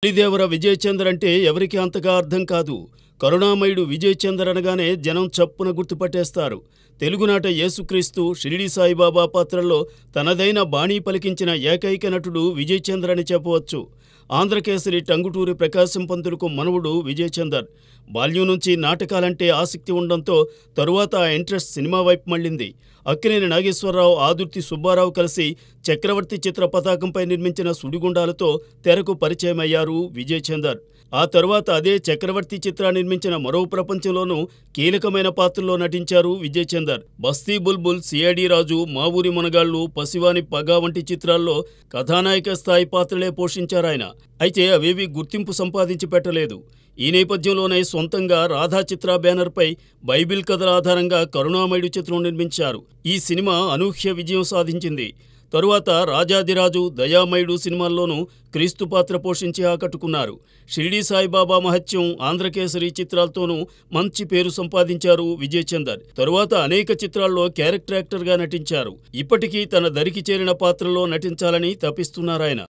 శ్రీదేవర విజయ్ చందర్ అంటే ఎవరికి అంతగా అర్థం కాదు. కరుణామయుడు విజయ్ చందర్ అనగానే జనం చప్పున గుర్తుపట్టేస్తారు. తెలుగునాట యేసుక్రీస్తు, షిరిడీ సాయిబాబా పాత్రల్లో తనదైన బాణీ పలికించిన ఏకైక నటుడు విజయ్ చందర్ అని చెప్పవచ్చు. ఆంధ్రకేసరి టంగుటూరి ప్రకాశం పంతులకు మనవుడు విజయ్ చందర్. బాల్యం నుంచి నాటకాలంటే ఆసక్తి ఉండడంతో తరువాత ఆ ఇంట్రెస్ట్ సినిమా వైపు మళ్ళింది. అక్కినేని నాగేశ్వరరావు, ఆదుర్తి సుబ్బారావు కలిసి చక్రవర్తి చిత్ర పతాకంపై నిర్మించిన సుడిగుండాలతో తెరకు పరిచయమయ్యారు విజయ్ చందర్. ఆ తరువాత అదే చక్రవర్తి చిత్ర నిర్మించిన మరో ప్రపంచంలోనూ కీలకమైన పాత్రలో నటించారు విజయ్ చందర్. బస్తీ బుల్బుల్, సిఐడి రాజు, మా ఊరి మునగాళ్లు, పసివాని పగ వంటి చిత్రాల్లో కథానాయక స్థాయి పాత్రలే పోషించారాయన. అయితే అవేవి గుర్తింపు సంపాదించి పెట్టలేదు. ఈ నేపథ్యంలోనే సొంతంగా రాధా చిత్ర బ్యానర్పై బైబిల్ కథల ఆధారంగా కరుణామయుడు చిత్రం నిర్మించారు. ఈ సినిమా అనూహ్య విజయం సాధించింది. తరువాత రాజాదిరాజు, దయామయుడు సినిమాల్లోనూ క్రీస్తు పాత్ర పోషించి ఆకట్టుకున్నారు. షిరిడీ సాయిబాబా మహత్యం, ఆంధ్రకేసరి చిత్రాలతోనూ మంచి పేరు సంపాదించారు విజయ్ చందర్. తరువాత అనేక చిత్రాల్లో క్యారెక్టర్ యాక్టర్గా నటించారు. ఇప్పటికీ తన దరికి చేరిన పాత్రలో నటించాలని తపిస్తున్నారాయన.